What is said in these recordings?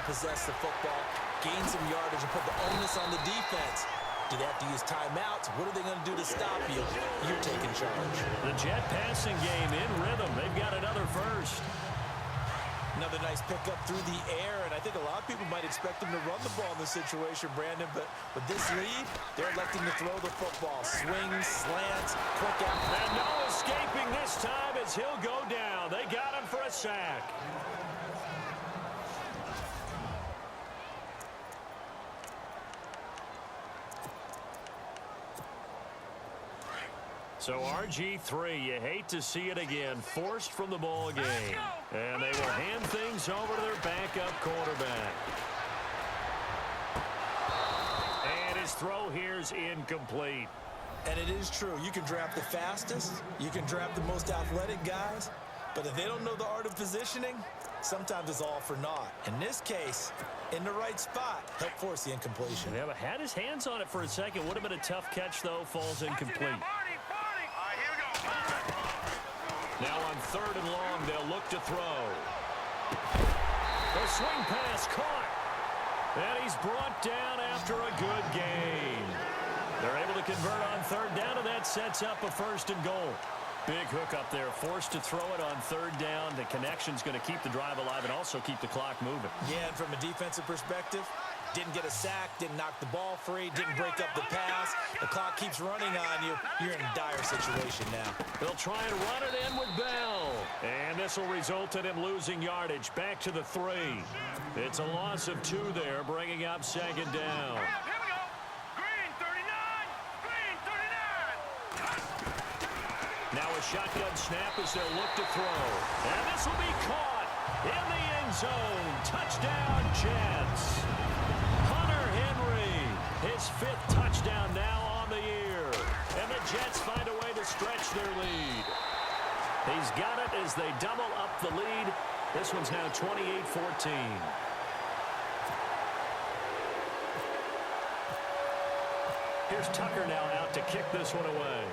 possess the football, gain some yardage, and put the onus on the defense. Do they have to use timeouts? What are they going to do to stop you? You're taking charge. The Jet passing game in rhythm. They've got another first. Another nice pickup through the air, and I think a lot of people might expect him to run the ball in this situation, Brandon, but with this lead, they're electing to throw the football. Swings, slants, quick out. And no escaping this time as he'll go down. They got him for a sack. So RG3, you hate to see it again, forced from the ball game. And they will hand things over to their backup quarterback. And his throw here is incomplete. And it is true. You can draft the fastest. You can draft the most athletic guys. But if they don't know the art of positioning, sometimes it's all for naught. In this case, in the right spot, help force the incompletion. Yeah, but had his hands on it for a second. Would have been a tough catch, though. Falls incomplete. Now on 3rd and long, they'll look to throw. The swing pass caught. And he's brought down after a good gain. They're able to convert on 3rd down, and that sets up a 1st and goal. Big hook up there, forced to throw it on 3rd down. The connection's going to keep the drive alive and also keep the clock moving. Yeah, and from a defensive perspective, didn't get a sack, didn't knock the ball free, didn't break up the pass. The clock keeps running on you. You're in a dire situation now. They'll try and run it in with Bell. And this will result in him losing yardage. Back to the 3. It's a loss of 2 there, bringing up 2nd down. Now a shotgun snap as they'll look to throw. And this will be caught in the end zone. Touchdown, Jets. Hunter Henry, his 5th touchdown now on the year. And the Jets find a way to stretch their lead. He's got it as they double up the lead. This one's now 28-14. Here's Tucker now out to kick this one away.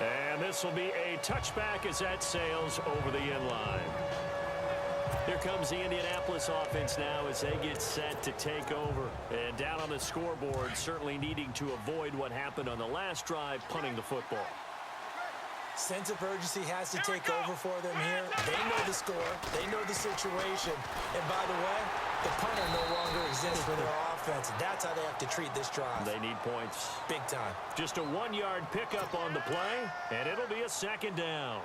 And this will be a touchback as that sails over the end line. Here comes the Indianapolis offense now as they get set to take over. And down on the scoreboard, certainly needing to avoid what happened on the last drive, punting the football. Sense of urgency has to take over for them here. They know the score. They know the situation. And by the way, the punter no longer exists for their offense. And that's how they have to treat this drive. They need points. Big time. Just a 1-yard pickup on the play, and it'll be a 2nd down.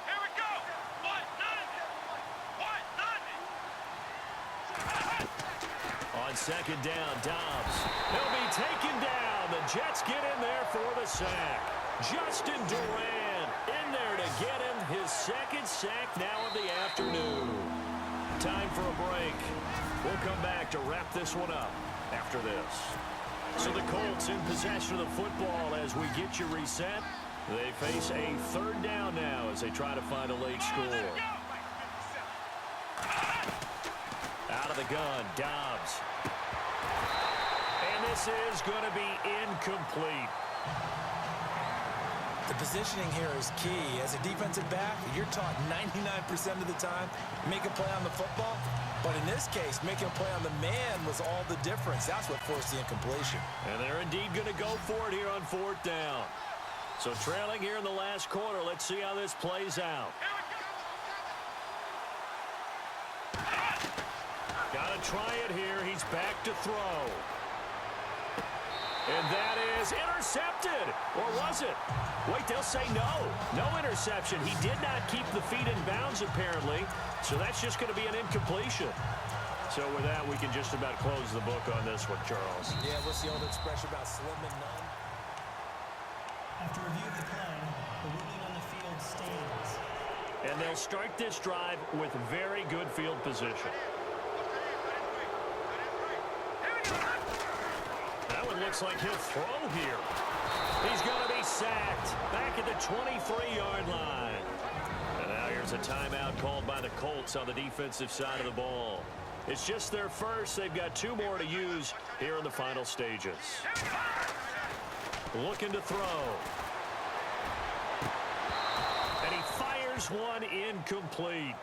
Here we go. On 2nd down, Dobbs. He'll be taken down. The Jets get in there for the sack. Justin Durant in there to get him his 2nd sack now of the afternoon. Time for a break. We'll come back to wrap this one up after this. So the Colts in possession of the football as we get you reset. They face a 3rd down now as they try to find a late score. Out of the gun, Dobbs. And this is going to be incomplete. The positioning here is key. As a defensive back, you're taught 99% of the time, make a play on the football. But in this case, making a play on the man was all the difference. That's what forced the incompletion. And they're indeed going to go for it here on 4th down. So trailing here in the last quarter. Let's see how this plays out. Got to try it here. He's back to throw. And that is intercepted. Or was it? Wait, they'll say no. No interception. He did not keep the feet in bounds, apparently. So that's just going to be an incompletion. So with that, we can just about close the book on this one, Charles. Yeah, what's the old expression about slim and none? After review of the play, the ruling on the field stands. And they'll start this drive with very good field position. That one looks like he'll throw here. He's going to be sacked back at the 23-yard line. And now here's a timeout called by the Colts on the defensive side of the ball. It's just their first. They've got 2 more to use here in the final stages. Looking to throw. Here's one incomplete.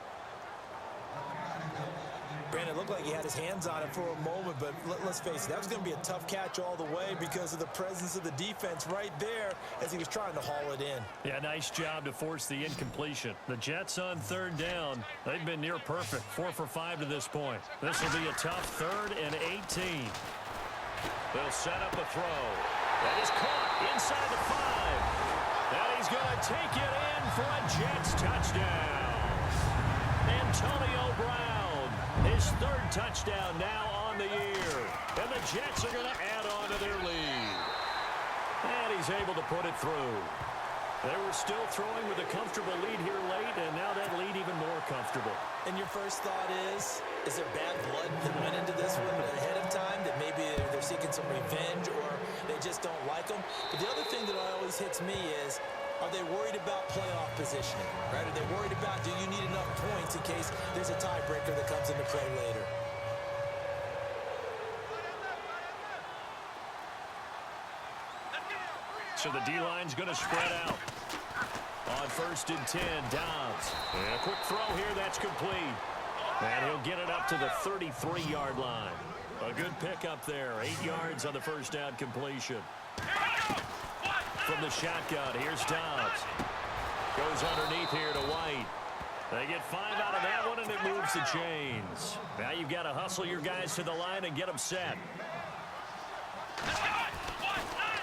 Brandon, it looked like he had his hands on it for a moment, but let's face it, that was going to be a tough catch all the way because of the presence of the defense right there as he was trying to haul it in. Yeah, nice job to force the incompletion. The Jets on third down. They've been near perfect, 4 for 5 to this point. This will be a tough 3rd and 18. They'll set up a throw. That is caught inside the 5. And he's going to take it in for a Jets touchdown. Antonio Brown, his 3rd touchdown now on the year. And the Jets are going to add on to their lead. And he's able to put it through. They were still throwing with a comfortable lead here late, and now that lead even more comfortable. And your first thought is there bad blood that went into this one ahead of time, that maybe they're seeking some revenge or they just don't like them? But the other thing that always hits me is, are they worried about playoff positioning, right? Are they worried about, do you need enough points in case there's a tiebreaker that comes into play later? So the D-line's going to spread out. On 1st and 10, Dobbs. And a quick throw here, that's complete. And he'll get it up to the 33-yard line. A good pickup there, 8 yards on the first down completion. From the shotgun, here's Dobbs. Goes underneath here to White. They get 5 out of that one, and it moves the chains. Now you've got to hustle your guys to the line and get them set.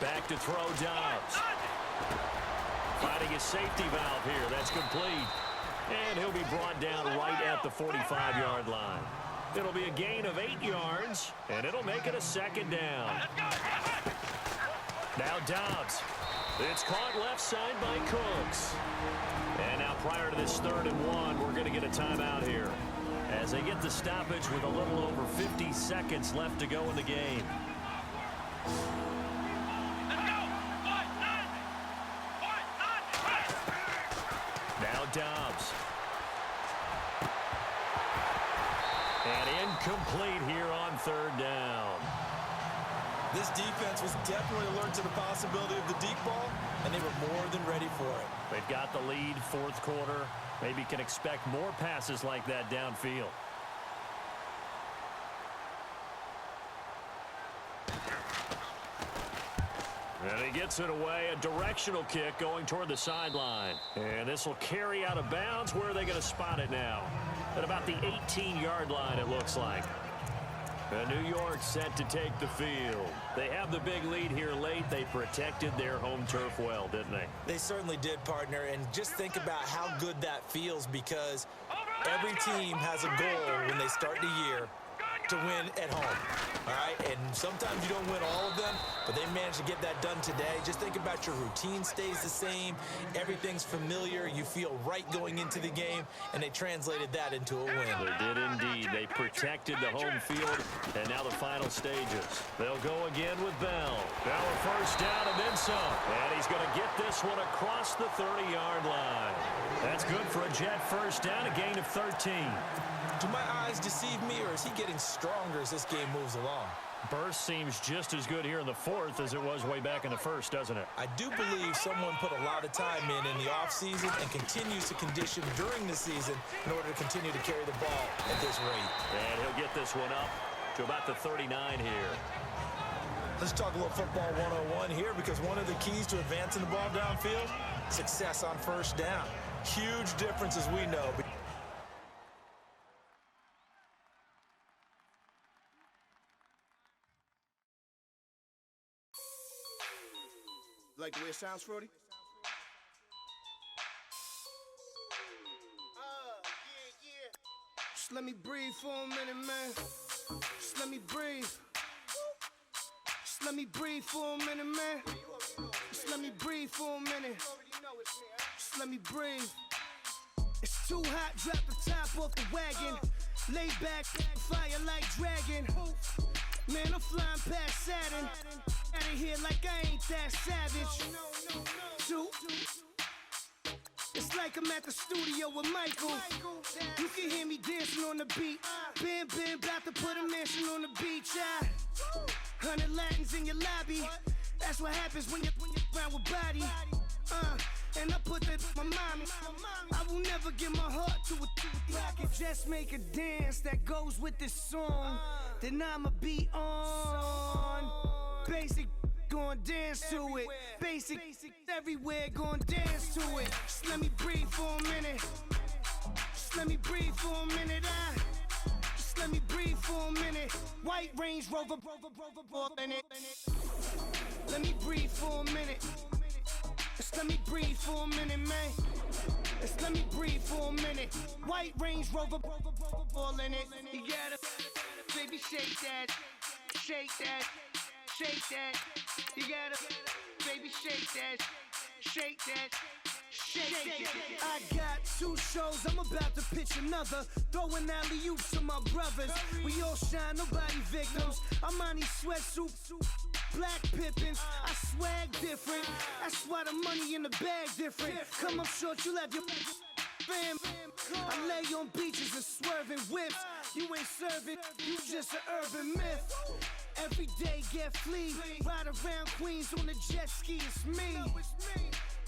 Back to throw Dobbs. Finding a safety valve here. That's complete. And he'll be brought down right at the 45-yard line. It'll be a gain of 8 yards, and it'll make it a 2nd down. Now Dobbs. It's caught left side by Cooks. And now prior to this 3rd and 1, we're going to get a timeout here as they get the stoppage with a little over 50 seconds left to go in the game. Now Dobbs. And incomplete here on 3rd down. This defense was definitely alert to the possibility of the deep ball, and they were more than ready for it. They've got the lead, 4th quarter. Maybe can expect more passes like that downfield. And he gets it away, a directional kick going toward the sideline. And this will carry out of bounds. Where are they going to spot it now? At about the 18-yard line, it looks like. And New York set to take the field. They have the big lead here late. They protected their home turf well, didn't they? They certainly did, partner. And just think about how good that feels, because every team has a goal when they start the year to win at home, all right? And sometimes you don't win all of them, but they managed to get that done today. Just think about your routine stays the same. Everything's familiar. You feel right going into the game, and they translated that into a win. They did indeed. They protected the home field, and now the final stages. They'll go again with Bell. Now a 1st down and then some. And he's going to get this one across the 30-yard line. That's good for a Jet 1st down, a gain of 13. Do my eyes deceive me, or is he getting stronger as this game moves along? Burst seems just as good here in the 4th as it was way back in the 1st, doesn't it? I do believe someone put a lot of time in the offseason and continues to condition during the season in order to continue to carry the ball at this rate. And he'll get this one up to about the 39 here. Let's talk a little football 101 here, because one of the keys to advancing the ball downfield, success on 1st down. Huge difference, as we know. Like the way it sounds, Frody? Just let me breathe for a minute, man. Just let me breathe. Just let me breathe for a minute, man. Just let me breathe for a minute. Just let me breathe. It's too hot, drop the top off the wagon. Lay back, fire like dragon. Man, I'm flying past Saturn. Out of here like I ain't that savage. Two. It's like I'm at the studio with Michael. You can hear me dancing on the beat. Ben, about to put a mansion on the beach. 100 Latins in your lobby. That's what happens when you're around with body. And I put that in my mommy. I will never give my heart to a I can just make a dance that goes with this song. Then I'ma be on. Basic, gon' dance to it. Basic, everywhere, gon' dance to it. Just let me breathe for a minute. Just let me breathe for a minute. Just let me breathe for a minute. White Range Rover, in it. Let me breathe for a minute. Just let me breathe for a minute, man. Just let me breathe for a minute. White Range Rover, ball in it. You gotta, baby, shake that, shake that, shake that. You gotta, baby, shake that, shake that. Shake. I got 2 shows, I'm about to pitch another. Throwing alley-oops to my brothers. We all shine, nobody victims. I'm on these sweatsuit, black Pippins. I swag different. That's why the money in the bag different. Come up short, you have your fam. I lay on beaches and swerving whips. You ain't serving, you just an urban myth. Every day get flea. Ride around Queens on the jet ski, it's me.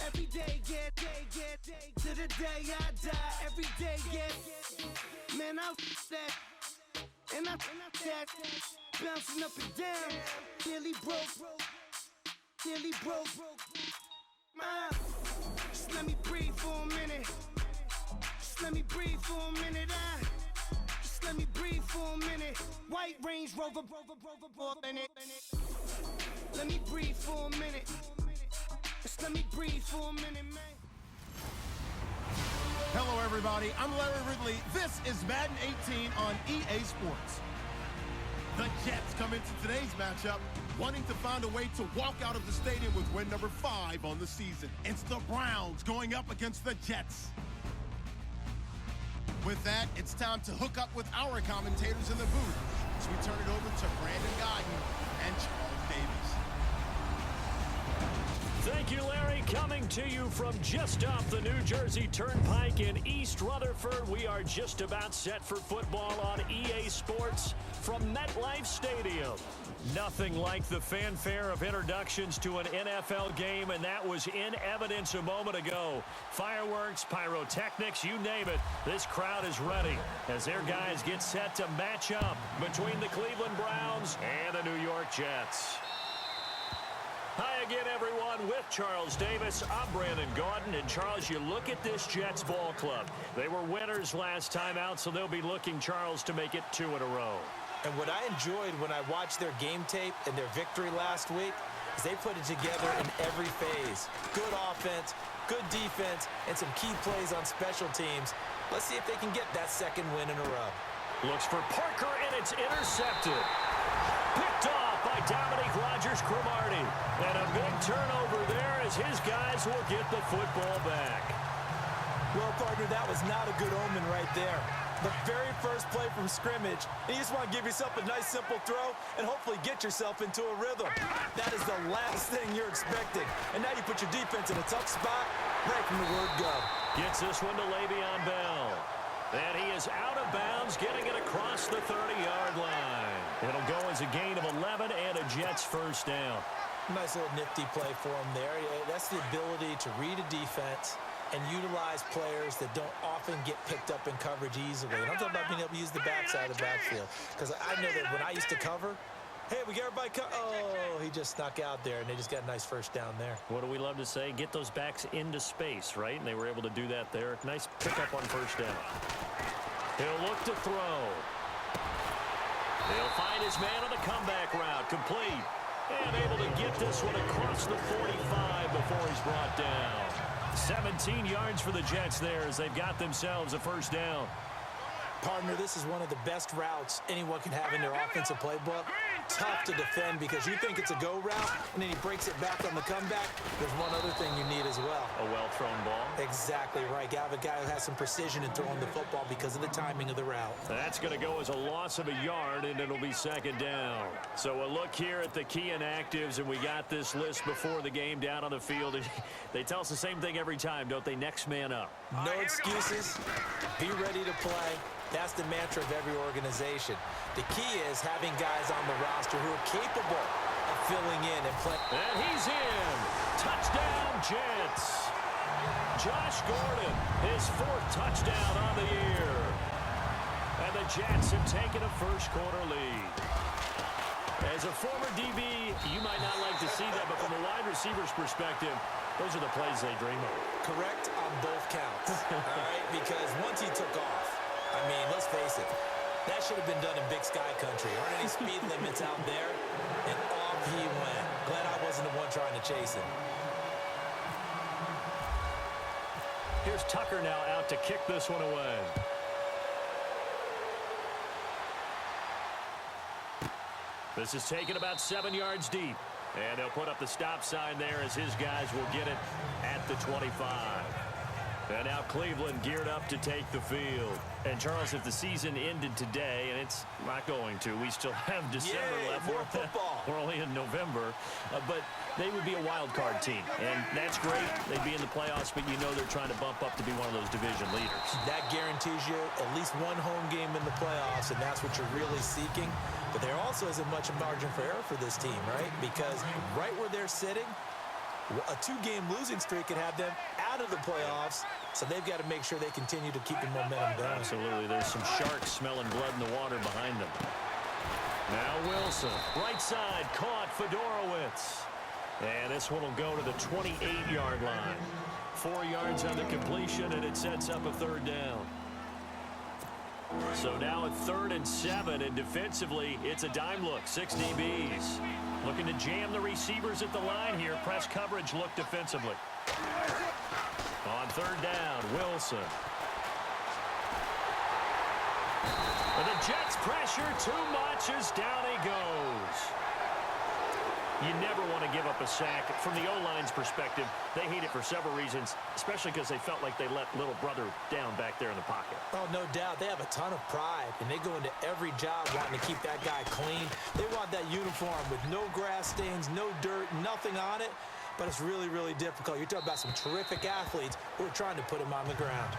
Every day get to the day I die. Every day get, man, I that, and I that, bouncing up and down. Nearly broke. Just let me breathe for a minute. Just let me breathe for a minute. Just let me breathe for a minute. White Range Rover, in it. Let me breathe for a minute. Just let me breathe for a minute, man. Hello, everybody. I'm Larry Ridley. This is Madden 18 on EA Sports. The Jets come into today's matchup wanting to find a way to walk out of the stadium with win number 5 on the season. It's the Browns going up against the Jets. With that, it's time to hook up with our commentators in the booth as we turn it over to Brandon Godden and Charles Davis. Thank you, Larry. Coming to you from just off the New Jersey Turnpike in East Rutherford. We are just about set for football on EA Sports from MetLife Stadium. Nothing like the fanfare of introductions to an NFL game, and that was in evidence a moment ago. Fireworks, pyrotechnics, you name it. This crowd is ready as their guys get set to match up between the Cleveland Browns and the New York Jets. Hi again, everyone. With Charles Davis, I'm Brandon Gaudin. And, Charles, you look at this Jets ball club. They were winners last time out, so they'll be looking, Charles, to make it 2 in a row. And what I enjoyed when I watched their game tape and their victory last week is they put it together in every phase. Good offense, good defense, and some key plays on special teams. Let's see if they can get that 2nd win in a row. Looks for Parker, and it's intercepted. Picked off by Dominique Rodgers-Cromartie. And a big turnover there as his guys will get the football back. Well, partner, that was not a good omen right there. The very first play from scrimmage, and you just want to give yourself a nice, simple throw and hopefully get yourself into a rhythm. That is the last thing you're expecting. And now you put your defense in a tough spot right from the word go. Gets this one to Le'Veon Bell. And he is out of bounds, getting it across the 30-yard line. It'll go as a gain of 11 and a Jets first down. Nice little nifty play for him there. That's the ability to read a defense and utilize players that don't often get picked up in coverage easily. And I'm talking about being able to use the backside of the backfield. Because I know that when I used to cover, hey, we got everybody oh, he just snuck out there, and they just got a nice first down there. What do we love to say? Get those backs into space, right? And they were able to do that there. Nice pickup on first down. He'll look to throw. He'll find his man on the comeback route. Complete. And able to get this one across the 45 before he's brought down. 17 yards for the Jets there as they've got themselves a first down. Partner, this is one of the best routes anyone can have in their offensive playbook. Tough to defend because you think it's a go route, and then he breaks it back on the comeback. There's one other thing you need as well. A well-thrown ball. Exactly right. You have a guy who has some precision in throwing the football because of the timing of the route. That's going to go as a loss of a yard, and it'll be 2nd down. So a look here at the key inactives, and we got this list before the game down on the field. They tell us the same thing every time, don't they? Next man up. No excuses. Be ready to play. That's the mantra of every organization. The key is having guys on the roster who are capable of filling in and playing. And he's in. Touchdown, Jets. Josh Gordon, his 4th touchdown on the year. And the Jets have taken a first-quarter lead. As a former DB, you might not like to see that, but from a wide receiver's perspective, those are the plays they dream of. Correct on both counts, all right? Because once he took off, I mean, let's face it, that should have been done in Big Sky Country. Aren't any speed limits out there? And off he went. Glad I wasn't the one trying to chase him. Here's Tucker now out to kick this one away. This is taken about 7 yards deep. And they'll put up the stop sign there as his guys will get it at the 25. And now Cleveland geared up to take the field. And, Charles, if the season ended today, and it's not going to, we still have December left. More football. We're only in November. But they would be a wild card team. And that's great. They'd be in the playoffs, but you know they're trying to bump up to be one of those division leaders. That guarantees you at least one home game in the playoffs, and that's what you're really seeking. But there also isn't much margin for error for this team, right? Because right where they're sitting, a 2-game losing streak could have them out of the playoffs, so they've got to make sure they continue to keep the momentum going. Absolutely. There's some sharks smelling blood in the water behind them. Now Wilson, right side, caught Fedorowicz. And this one will go to the 28-yard line. 4 yards on the completion, and it sets up a 3rd down. So now at 3rd and 7, and defensively, it's a dime look. 6 DBs. Looking to jam the receivers at the line here. Press coverage look defensively. On 3rd down, Wilson. And the Jets pressure too much as down he goes. You never want to give up a sack. From the O-line's perspective, they hate it for several reasons, especially because they felt like they let little brother down back there in the pocket. Oh, no doubt. They have a ton of pride, and they go into every job wanting to keep that guy clean. They want that uniform with no grass stains, no dirt, nothing on it, but it's really, really difficult. You're talking about some terrific athletes who are trying to put him on the ground.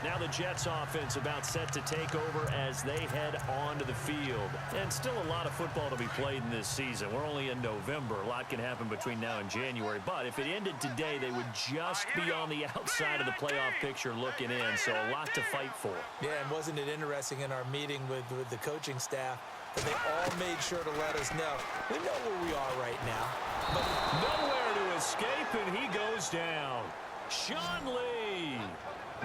Now the Jets offense about set to take over as they head onto the field. And still a lot of football to be played in this season. We're only in November. A lot can happen between now and January. But if it ended today, they would just be on the outside of the playoff picture looking in. So a lot to fight for. Yeah, and wasn't it interesting in our meeting with the coaching staff that they all made sure to let us know. We know where we are right now. But nowhere to escape, and he goes down. Sean Lee.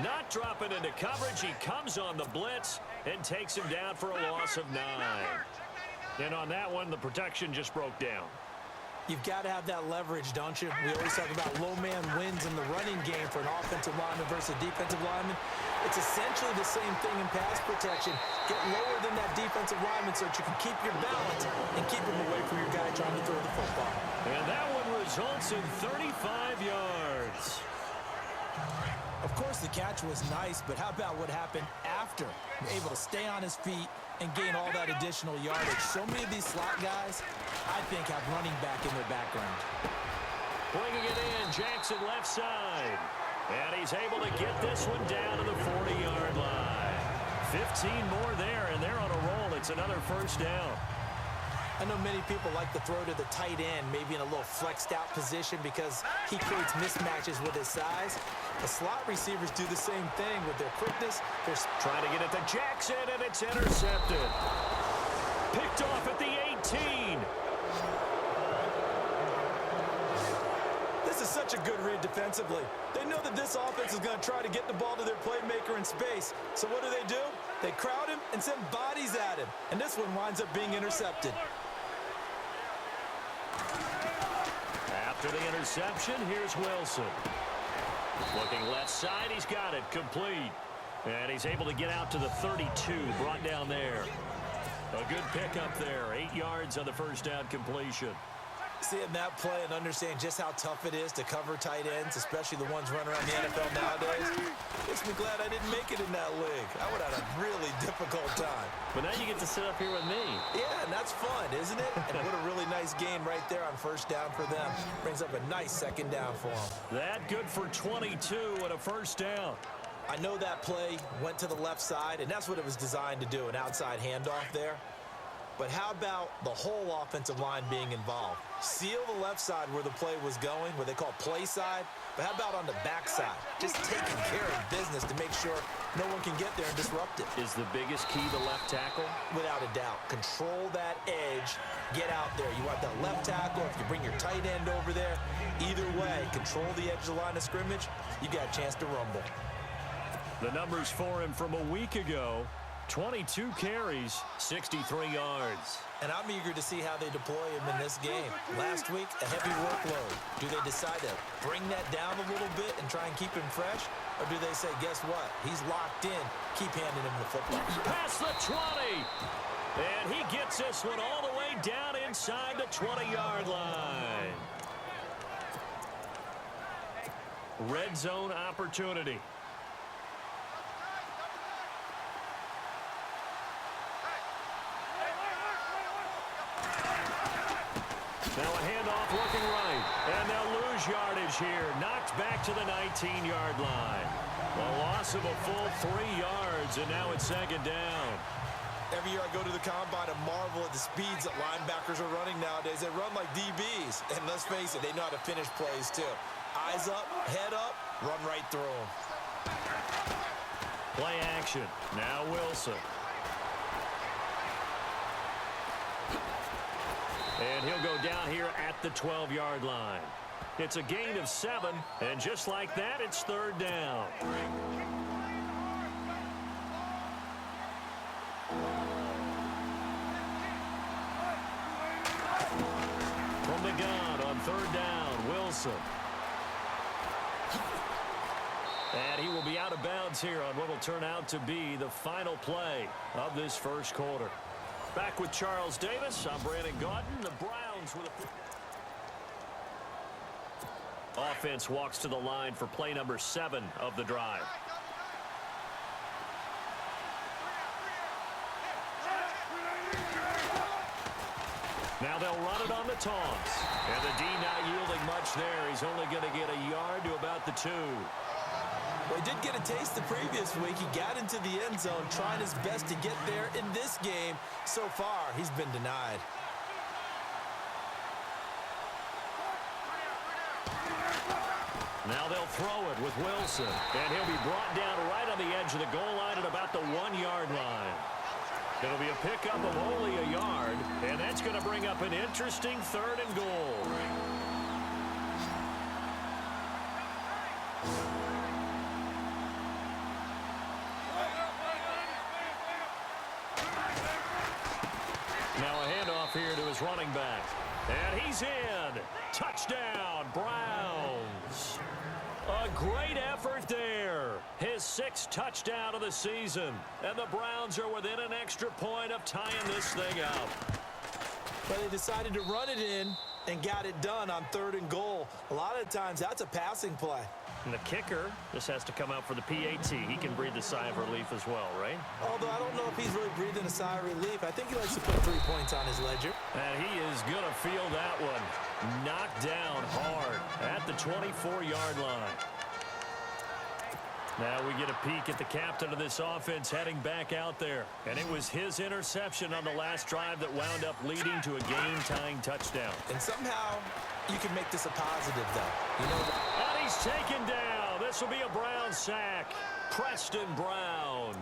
Not dropping into coverage. He comes on the blitz and takes him down for a loss of 9. And on that one, the protection just broke down. You've got to have that leverage, don't you? We always talk about low man wins in the running game for an offensive lineman versus a defensive lineman. It's essentially the same thing in pass protection. Get lower than that defensive lineman so that you can keep your balance and keep him away from your guy trying to throw the football. And that one results in 35 yards. Of course, the catch was nice, but how about what happened after? Able to stay on his feet and gain all that additional yardage. So many of these slot guys, I think, have running back in their background. Bringing it in, Jackson left side. And he's able to get this one down to the 40-yard line. 15 more there, and they're on a roll. It's another 1st down. I know many people like to throw to the tight end, maybe in a little flexed out position because he creates mismatches with his size. The slot receivers do the same thing with their quickness. They're trying to get it to Jackson, and it's intercepted. Picked off at the 18. This is such a good read defensively. They know that this offense is going to try to get the ball to their playmaker in space. So what do? They crowd him and send bodies at him. And this one winds up being intercepted. After the interception, here's Wilson. Looking left side, he's got it, complete. And he's able to get out to the 32, brought down there. A good pickup there, 8 yards on the 1st down completion. Seeing that play and understand just how tough it is to cover tight ends, especially the ones running around the NFL nowadays, makes me glad I didn't make it in that league. I would have had a really difficult time. But now you get to sit up here with me. Yeah, and that's fun, isn't it? And what a really nice gain right there on 1st down for them. Brings up a nice 2nd down for them. That good for 22 and a 1st down. I know that play went to the left side, and that's what it was designed to do, an outside handoff there. But how about the whole offensive line being involved? Seal the left side where the play was going, what they call play side. But how about on the back side? Just taking care of business to make sure no one can get there and disrupt it. Is the biggest key the left tackle? Without a doubt. Control that edge. Get out there. You want that left tackle. If you bring your tight end over there, either way, control the edge of the line of scrimmage, you got a chance to rumble. The numbers for him from a week ago: 22 carries, 63 yards. And I'm eager to see how they deploy him in this game. Last week, a heavy workload. Do they decide to bring that down a little bit and try and keep him fresh? Or do they say, guess what? He's locked in. Keep handing him the football. Past the 20. And he gets this one all the way down inside the 20-yard line. Red zone opportunity. Now a handoff looking right, and they'll lose yardage here. Knocked back to the 19-yard line. A loss of a full 3 yards, and now it's second down. Every year I go to the combine and marvel at the speeds that linebackers are running nowadays. They run like DBs, and let's face it, they know how to finish plays too. Eyes up, head up, run right through them. Play action. Now Wilson. And he'll go down here at the 12-yard line. It's a gain of 7, and just like that, it's third down. From the gun on third down, Wilson. And he will be out of bounds here on what will turn out to be the final play of this first quarter. Back with Charles Davis, I'm Brandon Gaudin. The Browns with a... Offense walks to the line for play number 7 of the drive. Now they'll run it on the taunts. And the D not yielding much there. He's only going to get a yard to about the 2. Well, he did get a taste the previous week. He got into the end zone, trying his best to get there in this game. So far, he's been denied. Now they'll throw it with Wilson. And he'll be brought down right on the edge of the goal line at about the 1-yard line. It'll be a pickup of only a yard, and that's going to bring up an interesting 3rd and goal. Now a handoff here to his running back. And he's in. Touchdown, Browns. A great effort there. His 6th touchdown of the season. And the Browns are within an extra point of tying this thing up. But they decided to run it in and got it done on 3rd and goal. A lot of times, that's a passing play. And the kicker just has to come out for the PAT. He can breathe a sigh of relief as well, right? Although I don't know if he's really breathing a sigh of relief. I think he likes to put 3 points on his ledger. And he is going to feel that one. Knocked down hard at the 24-yard line. Now we get a peek at the captain of this offense heading back out there. And it was his interception on the last drive that wound up leading to a game-tying touchdown. And somehow you can make this a positive, though. You know, and he's taken down. This will be a Brown sack. Preston Brown.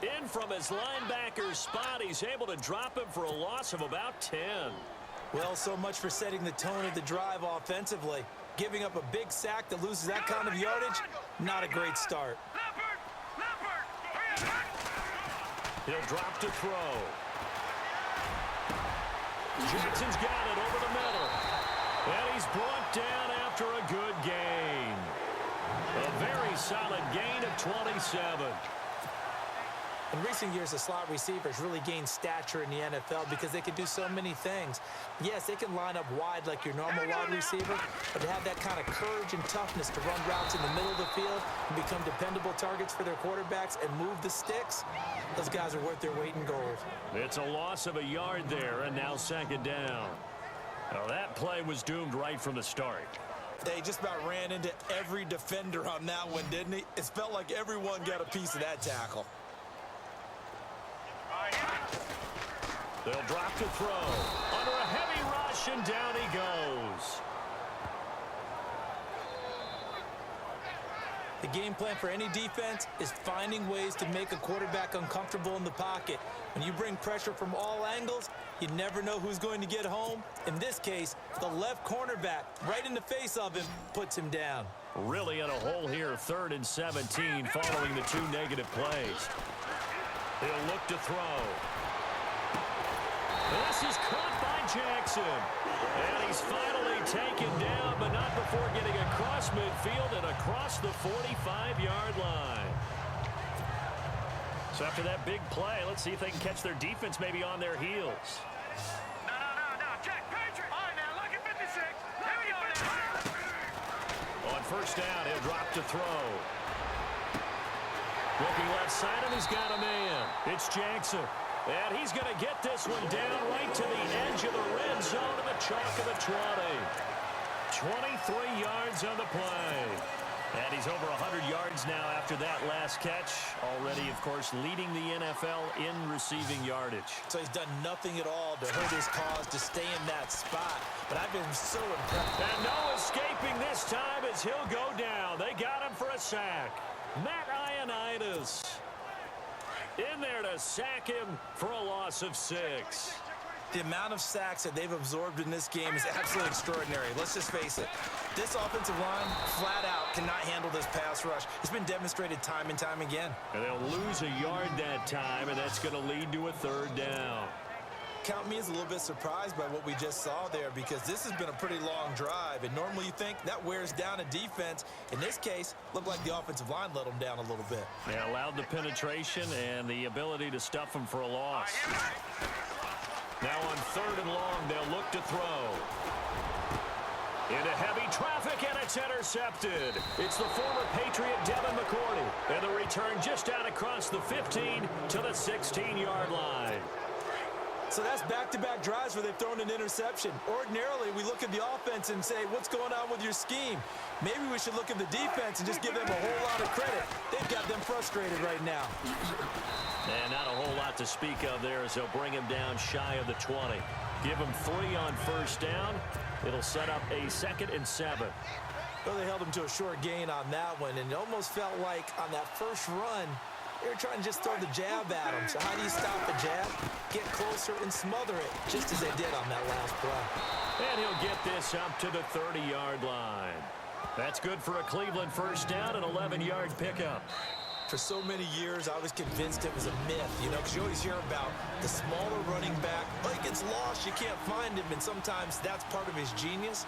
In from his linebacker's spot, he's able to drop him for a loss of about 10. Well, so much for setting the tone of the drive offensively. Giving up a big sack that loses that kind of yardage, not a great start. He'll drop to throw. Jackson's got it over the middle. And he's brought down after a good gain. A very solid gain of 27. In recent years, the slot receivers really gained stature in the NFL because they can do so many things. Yes, they can line up wide like your normal wide receiver, but to have that kind of courage and toughness to run routes in the middle of the field and become dependable targets for their quarterbacks and move the sticks, those guys are worth their weight in gold. It's a loss of a yard there, and now second down. Now that play was doomed right from the start. They just about ran into every defender on that one, didn't he? It felt like everyone got a piece of that tackle. They'll drop to throw. Under a heavy rush, and down he goes. The game plan for any defense is finding ways to make a quarterback uncomfortable in the pocket. When you bring pressure from all angles, you never know who's going to get home. In this case, the left cornerback, right in the face of him, puts him down. Really in a hole here, 3rd and 17, following the 2 negative plays. He'll look to throw. This is caught by Jackson. And he's finally taken down, but not before getting across midfield and across the 45-yard line. So after that big play, let's see if they can catch their defense maybe on their heels. No. Check, Patriot. All right, now, look at 56. Here we go now. On first down, he'll drop to throw. Looking left side, and he's got a man. It's Jackson. And he's going to get this one down right to the edge of the red zone of the chalk of the 20. 23 yards on the play. And he's over 100 yards now after that last catch. Already, of course, leading the NFL in receiving yardage. So he's done nothing at all to hurt his cause to stay in that spot. But I've been so impressed. And no escaping this time as he'll go down. They got him for a sack. Matt Ioannidis in there to sack him for a loss of 6. The amount of sacks that they've absorbed in this game is absolutely extraordinary. Let's just face it. This offensive line, flat out, cannot handle this pass rush. It's been demonstrated time and time again. And they'll lose a yard that time, and that's going to lead to a 3rd down. Count me as a little bit surprised by what we just saw there, because this has been a pretty long drive, and normally you think that wears down a defense. In this case, looked like the offensive line let them down a little bit. They allowed the penetration and the ability to stuff them for a loss. Now on 3rd and long, they'll look to throw. Into heavy traffic, and it's intercepted. It's the former Patriot Devin McCourty. And the return just out across the 15 to the 16-yard line. So that's back-to-back drives where they've thrown an interception. Ordinarily, we look at the offense and say, what's going on with your scheme? Maybe we should look at the defense and just give them a whole lot of credit. They've got them frustrated right now. And not a whole lot to speak of there as they'll bring him down shy of the 20. Give him 3 on first down. It'll set up a 2nd and 7. Well, they held him to a short gain on that one, and it almost felt like on that first run, they were trying to just throw the jab at him. So how do you stop a jab? Get closer and smother it, just as they did on that last play. And he'll get this up to the 30-yard line. That's good for a Cleveland first down, an 11-yard pickup. For so many years, I was convinced it was a myth, because you always hear about the smaller running back. Oh, he gets lost, you can't find him, and sometimes that's part of his genius.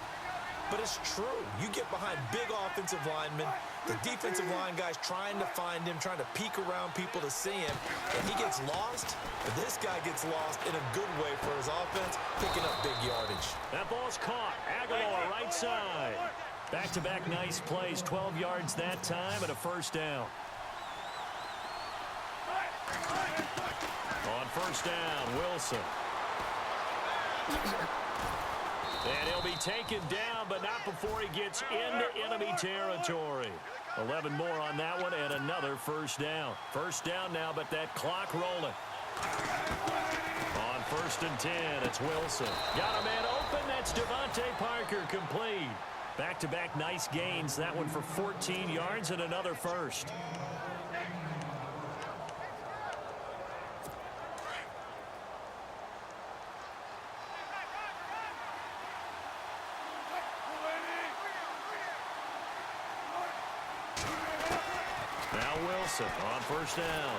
But it's true. You get behind big offensive linemen, the defensive line guys trying to find him, trying to peek around people to see him, and he gets lost. But this guy gets lost in a good way for his offense, picking up big yardage. That ball's caught. Aguilar right side. Back-to-back nice plays, 12 yards that time and a first down. On first down, Wilson. And he'll be taken down, but not before he gets into enemy territory. 11 more on that one and another first down. First down now, but that clock rolling. On 1st and 10, it's Wilson. Got a man open. That's Devontae Parker complete. Back-to-back nice gains. That one for 14 yards and another first. Now Wilson on first down.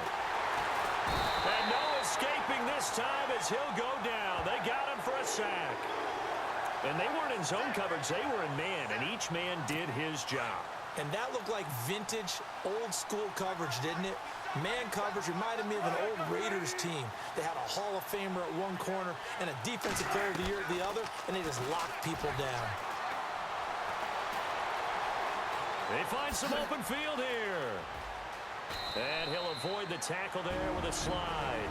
And no escaping this time as he'll go down. They got him for a sack. And they weren't in zone coverage. They were in man, and each man did his job. And that looked like vintage, old-school coverage, didn't it? Man coverage reminded me of an old Raiders team. They had a Hall of Famer at one corner and a Defensive Player of the Year at the other, and they just locked people down. They find some open field here. And he'll avoid the tackle there with a slide.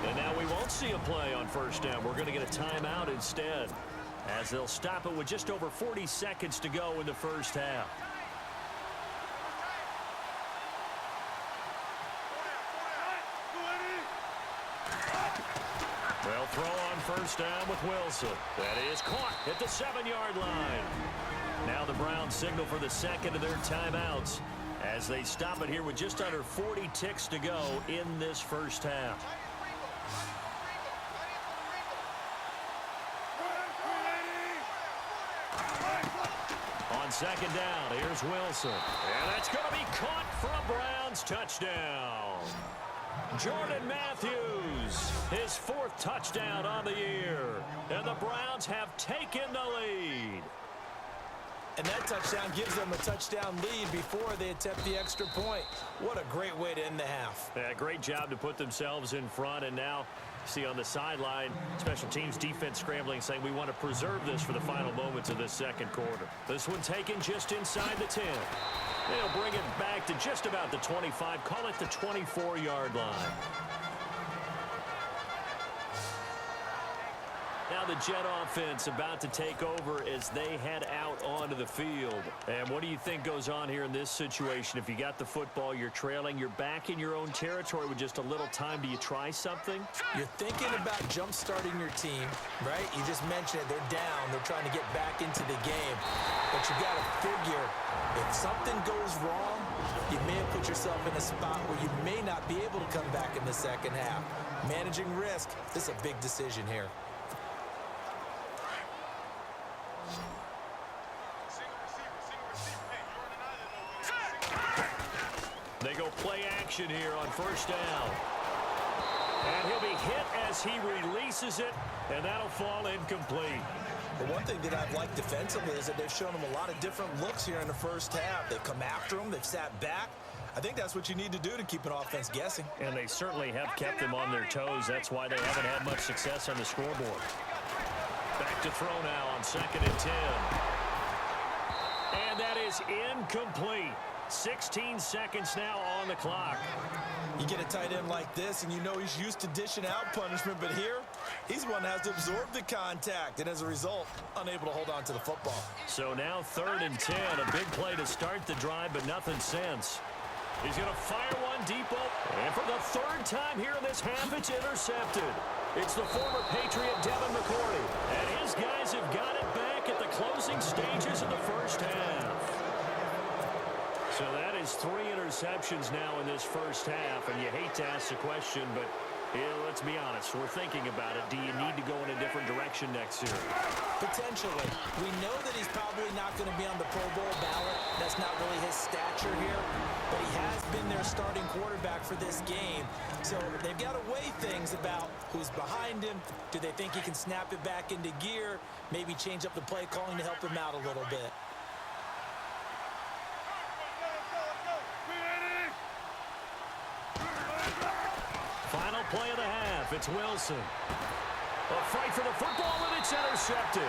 And now we won't see a play on first down. We're going to get a timeout instead, as they'll stop it with just over 40 seconds to go in the first half. They'll throw first down with Wilson. That is caught at the 7-yard line. Now the Browns signal for the second of their timeouts as they stop it here with just under 40 ticks to go in this first half. On second down, here's Wilson. And that's going to be caught for a Browns touchdown. Jordan Matthews, his 4th touchdown on the year. And the Browns have taken the lead. And that touchdown gives them a touchdown lead before they attempt the extra point. What a great way to end the half. Yeah, great job to put themselves in front. And now, see on the sideline, special teams defense scrambling, saying we want to preserve this for the final moments of this second quarter. This one taken just inside the 10. They'll bring it back to just about the 25. Call it the 24-yard line. Now the Jet offense about to take over as they head out onto the field. And what do you think goes on here in this situation? If you got the football, you're trailing, you're back in your own territory with just a little time. Do you try something? You're thinking about jump-starting your team, right? You just mentioned it. They're down. They're trying to get back into the game. But you got to figure, if something goes wrong, you may have put yourself in a spot where you may not be able to come back in the second half. Managing risk, this is a big decision here. They go play action here on first down. And he'll be hit as he releases it, and that'll fall incomplete. But one thing that I've liked defensively is that they've shown him a lot of different looks here in the first half. They've come after him. They've sat back. I think that's what you need to do to keep an offense guessing. And they certainly have kept them on their toes. That's why they haven't had much success on the scoreboard. Back to throw now on 2nd and 10. And that is incomplete. 16 seconds now on the clock. You get a tight end like this, and you know he's used to dishing out punishment, but here, he's one that has to absorb the contact, and as a result, unable to hold on to the football. So now 3rd and 10, a big play to start the drive, but nothing since. He's going to fire one deep open, and for the 3rd time here in this half, it's intercepted. It's the former Patriot Devin McCourty, and his guys have got it back at the closing stages of the first half. So that is 3 interceptions now in this first half, and you hate to ask the question, but let's be honest, we're thinking about it. Do you need to go in a different direction next year? Potentially. We know that he's probably not going to be on the Pro Bowl ballot. That's not really his stature here, but he has been their starting quarterback for this game. So they've got to weigh things about who's behind him. Do they think he can snap it back into gear? Maybe change up the play calling to help him out a little bit. Final play of the half. It's Wilson. A fight for the football, and it's intercepted.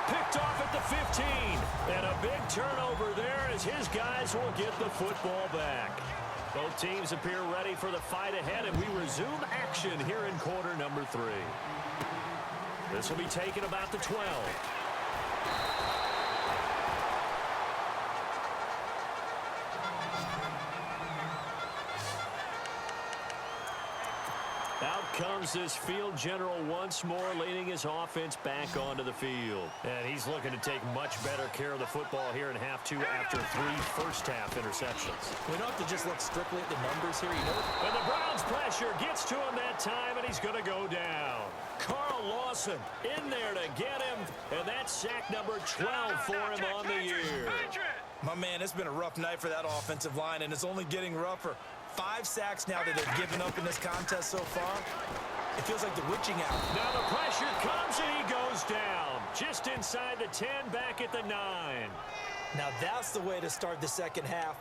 Picked off at the 15. And a big turnover there as his guys will get the football back. Both teams appear ready for the fight ahead, and we resume action here in quarter number 3. This will be taken about the 12. Out comes this field general once more, leading his offense back onto the field. And he's looking to take much better care of the football here in half 2 after 3 first-half interceptions. We don't have to just look strictly at the numbers here, you know. And the Browns pressure gets to him that time, and he's going to go down. Carl Lawson in there to get him, and that's sack number 12 for him on the year. My man, it's been a rough night for that offensive line, and it's only getting rougher. 5 sacks now that they've given up in this contest so far. It feels like the witching hour. Now the pressure comes, and he goes down. Just inside the 10, back at the 9. Now that's the way to start the second half.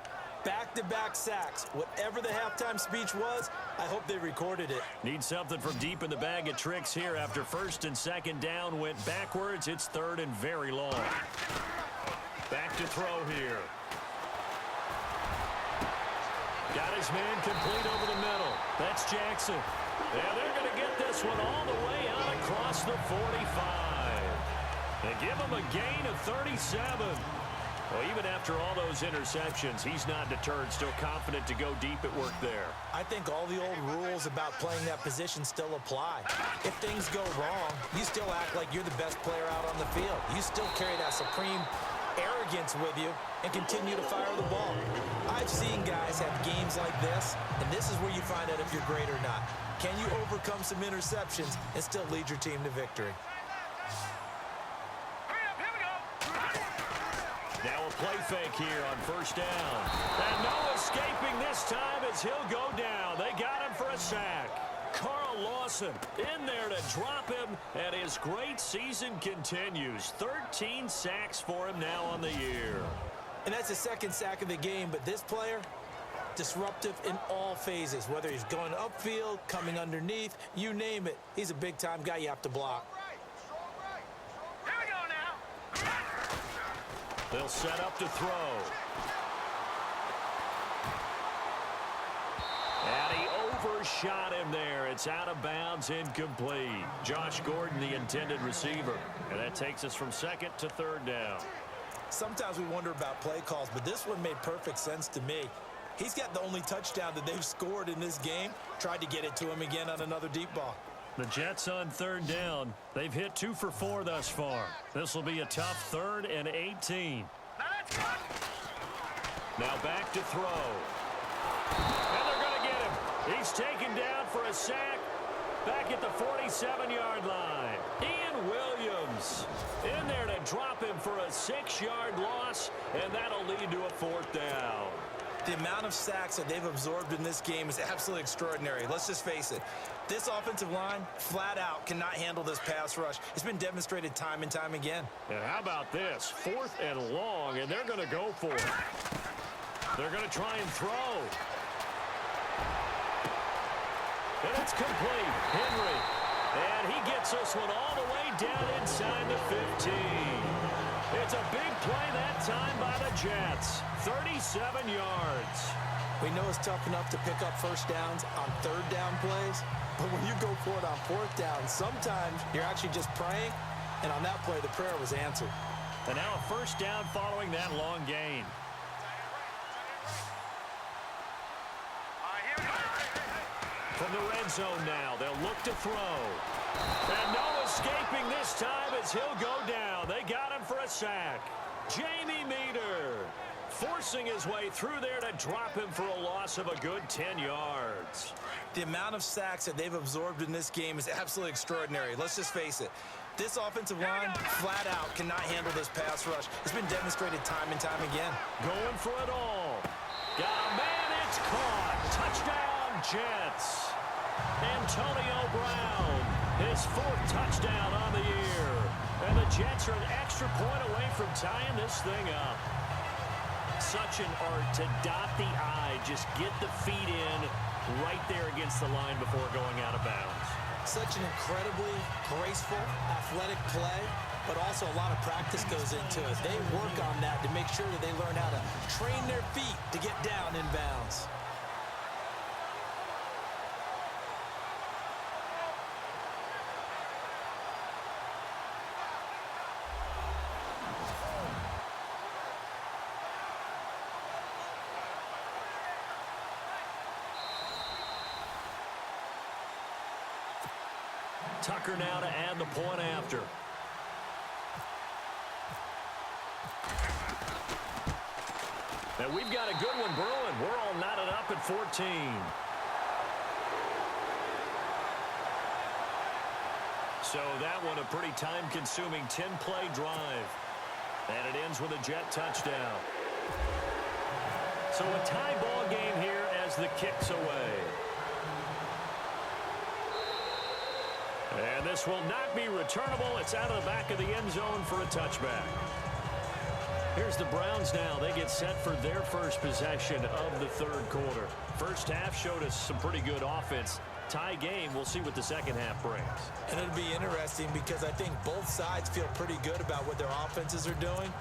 Back-to-back sacks. Whatever the halftime speech was, I hope they recorded it. Need something from deep in the bag of tricks here. After 1st and 2nd down went backwards, it's 3rd and very long. Back to throw here. Got his man complete over the middle. That's Jackson. Yeah, they're going to get this one all the way out across the 45. They give him a gain of 37. Well, even after all those interceptions, he's not deterred, still confident to go deep at work there. I think all the old rules about playing that position still apply. If things go wrong, you still act like you're the best player out on the field. You still carry that supreme arrogance with you and continue to fire the ball. I've seen guys have games like this, and this is where you find out if you're great or not. Can you overcome some interceptions and still lead your team to victory? Now a play fake here on first down. And no escaping this time as he'll go down. They got him for a sack. Carl Lawson in there to drop him, and his great season continues. 13 sacks for him now on the year. And that's the second sack of the game, but this player, disruptive in all phases, whether he's going upfield, coming underneath, you name it. He's a big-time guy you have to block. Here we go now. They'll set up to throw. And he overshot him there. It's out of bounds, incomplete. Josh Gordon, the intended receiver. And that takes us from second to third down. Sometimes we wonder about play calls, but this one made perfect sense to me. He's got the only touchdown that they've scored in this game. Tried to get it to him again on another deep ball. The Jets on third down. They've hit 2 for 4 thus far. This will be a tough 3rd and 18. Now back to throw. And they're going to get him. He's taken down for a sack back at the 47-yard line. Ian Williams in there to drop him for a 6-yard loss, and that'll lead to a 4th down. The amount of sacks that they've absorbed in this game is absolutely extraordinary. Let's just face it. This offensive line, flat out, cannot handle this pass rush. It's been demonstrated time and time again. And how about this? 4th and long, and they're going to go for it. They're going to try and throw. And it's complete. Henry. And he gets this one all the way down inside the 15. It's a big play that time by the Jets. 37 yards. We know it's tough enough to pick up first downs on third down plays, but when you go for it on 4th down, sometimes you're actually just praying, and on that play, the prayer was answered. And now a first down following that long gain. From the red zone now, they'll look to throw. And no escaping this time as he'll go down. They got him for a sack. Jamie Meter forcing his way through there to drop him for a loss of a good 10 yards. The amount of sacks that they've absorbed in this game is absolutely extraordinary. Let's just face it. This offensive line, flat out, cannot handle this pass rush. It's been demonstrated time and time again. Going for it all. Got a man, it's caught. Touchdown, Jets. Antonio Brown, his 4th touchdown on the year. And the Jets are an extra point away from tying this thing up. Such an art to dot the I, just get the feet in right there against the line before going out of bounds. Such an incredibly graceful, athletic play, but also a lot of practice goes into it. They work on that to make sure that they learn how to train their feet to get down in bounds. Tucker now to add the point after. And we've got a good one brewing. We're all knotted up at 14. So that one a pretty time-consuming 10-play drive. And it ends with a Jet touchdown. So a tie ball game here as the kick's away. And this will not be returnable. It's out of the back of the end zone for a touchback. Here's the Browns now. They get set for their first possession of the 3rd quarter. First half showed us some pretty good offense. Tie game. We'll see what the second half brings. And it'll be interesting because I think both sides feel pretty good about what their offenses are doing.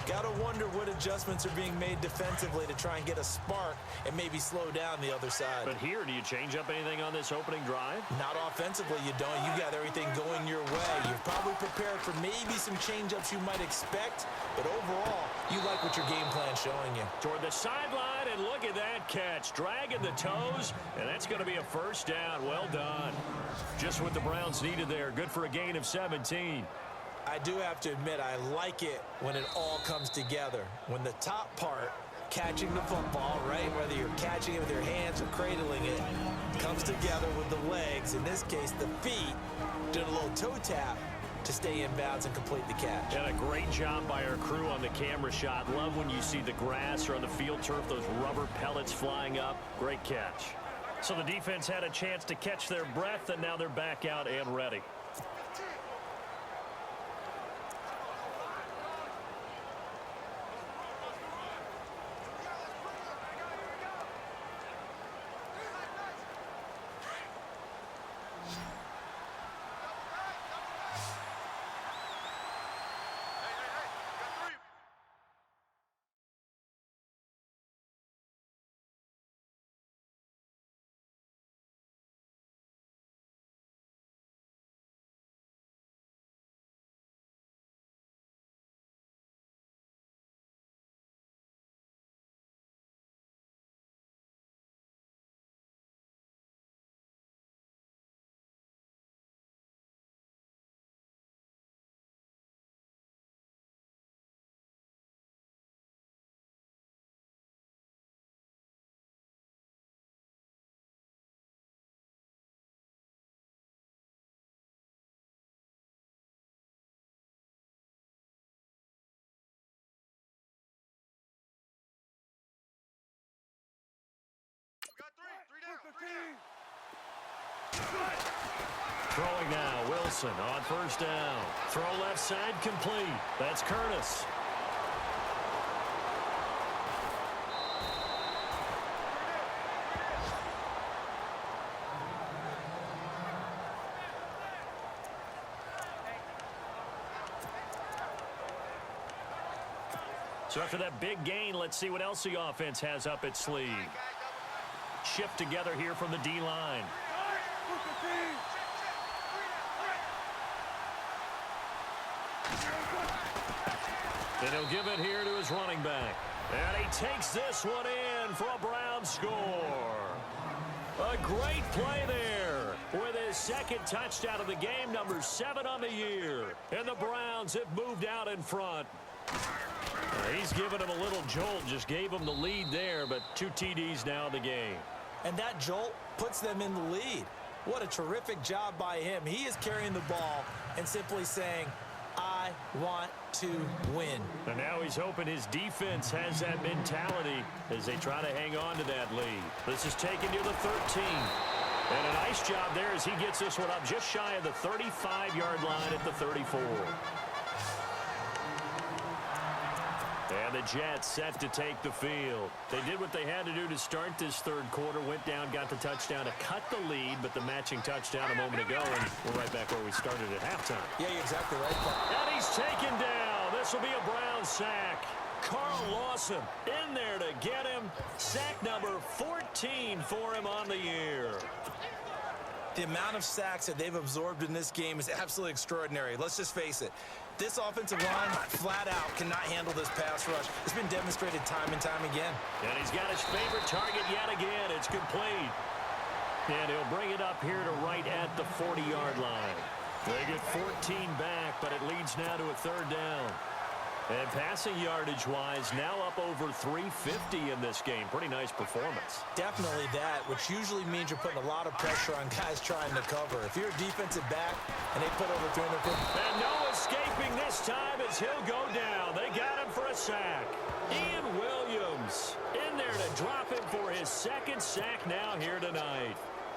Got to wonder what adjustments are being made defensively to try and get a spark and maybe slow down the other side. But here, do you change up anything on this opening drive? Not offensively, you don't. You got everything going your way. You're probably prepared for maybe some change-ups you might expect, but overall, you like what your game plan's showing you. Toward the sideline, and look at that catch. Dragging the toes, and that's going to be a first down. Well done. Just what the Browns needed there. Good for a gain of 17. I do have to admit, I like it when it all comes together. When the top part, catching the football, right, whether you're catching it with your hands or cradling it, comes together with the legs, in this case the feet, doing a little toe tap to stay in bounds and complete the catch. And a great job by our crew on the camera shot. Love when you see the grass or on the field turf, those rubber pellets flying up. Great catch. So the defense had a chance to catch their breath, and now they're back out and ready. Throwing now, Wilson on first down. Throw left side complete. That's Curtis. So after that big gain, let's see what else the offense has up its sleeve. Shift together here from the D-line. And he'll give it here to his running back. And he takes this one in for a Brown score. A great play there with his second touchdown of the game, number 7 on the year. And the Browns have moved out in front. He's given him a little jolt, just gave him the lead there, but 2 TDs now in the game. And that jolt puts them in the lead. What a terrific job by him. He is carrying the ball and simply saying, I want to win. And now he's hoping his defense has that mentality as they try to hang on to that lead. This is taken to the 13. And a nice job there as he gets this one up just shy of the 35-yard line at the 34. And the Jets set to take the field. They did what they had to do to start this third quarter. Went down, got the touchdown to cut the lead, but the matching touchdown a moment ago, and we're right back where we started at halftime. Yeah, you're exactly right. And he's taken down. This will be a Brown sack. Carl Lawson in there to get him. Sack number 14 for him on the year. The amount of sacks that they've absorbed in this game is absolutely extraordinary. Let's just face it. This offensive line, flat out, cannot handle this pass rush. It's been demonstrated time and time again. And he's got his favorite target yet again. It's complete. And he'll bring it up here to right at the 40-yard line. They get 14 back, but it leads now to a third down. And passing yardage-wise, now up over 350 in this game. Pretty nice performance. Definitely that, which usually means you're putting a lot of pressure on guys trying to cover. If you're a defensive back and they put over 350. And no escaping this time as he'll go down. They got him for a sack. Ian Williams in there to drop him for his second sack now here tonight.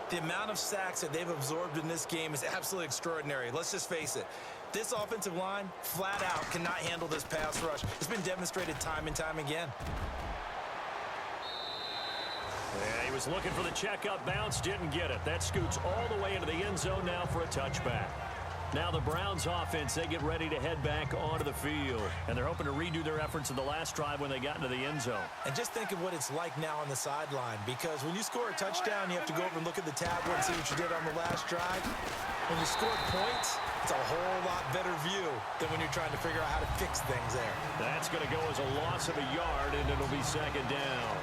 The amount of sacks that they've absorbed in this game is absolutely extraordinary. Let's just face it. This offensive line, flat out, cannot handle this pass rush. It's been demonstrated time and time again. Yeah, he was looking for the checkup bounce, didn't get it. That scoots all the way into the end zone now for a touchback. Now the Browns offense, they get ready to head back onto the field. And they're hoping to redo their efforts in the last drive when they got into the end zone. And just think of what it's like now on the sideline, because when you score a touchdown, you have to go over and look at the tablet and see what you did on the last drive. When you score points, it's a whole lot better view than when you're trying to figure out how to fix things there. That's going to go as a loss of a yard, and it'll be second down.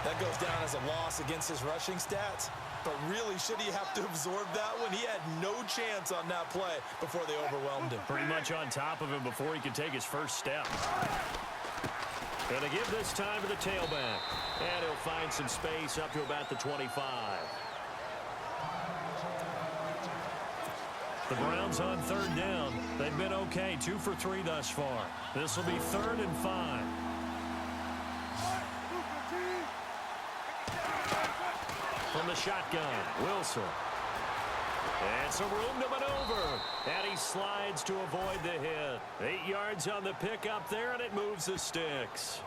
That goes down as a loss against his rushing stats. But really, should he have to absorb that one? He had no chance on that play before they overwhelmed him. Pretty much on top of him before he could take his first step. Going to give this time to the tailback. And he'll find some space up to about the 25. The Browns on third down. They've been okay, 2 for 3 thus far. This will be 3rd and 5. From the shotgun, Wilson. And some room to maneuver. And he slides to avoid the hit. 8 yards on the pickup there, and it moves the sticks.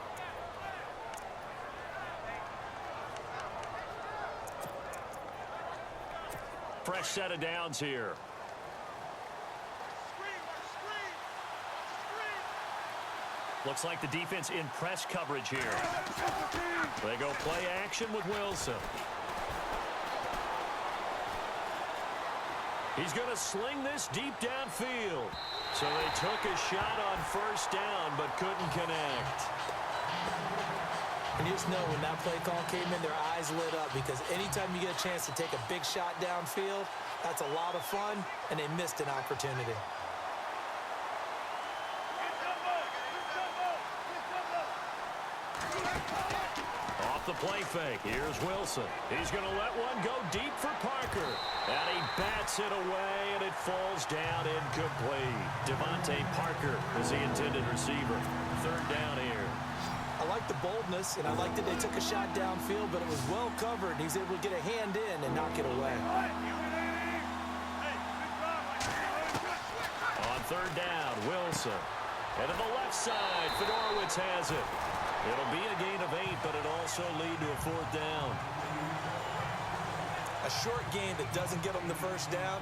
Fresh set of downs here. Looks like the defense in press coverage here. They go play action with Wilson. He's going to sling this deep downfield. So they took a shot on first down, but couldn't connect. And you just know when that play call came in, their eyes lit up, because anytime you get a chance to take a big shot downfield, that's a lot of fun, and they missed an opportunity. Off the play fake, here's Wilson. He's going to let one go deep for Parker. And he bats it away, and it falls down incomplete. Devontae Parker is the intended receiver. 3rd down here. I like the boldness, and I like that they took a shot downfield, but it was well covered. He's able to get a hand in and knock it away. On 3rd down, Wilson. And to the left side, Fedorowicz has it. It'll be a gain of 8, but it'll also lead to a 4th down. A short gain that doesn't get them the first down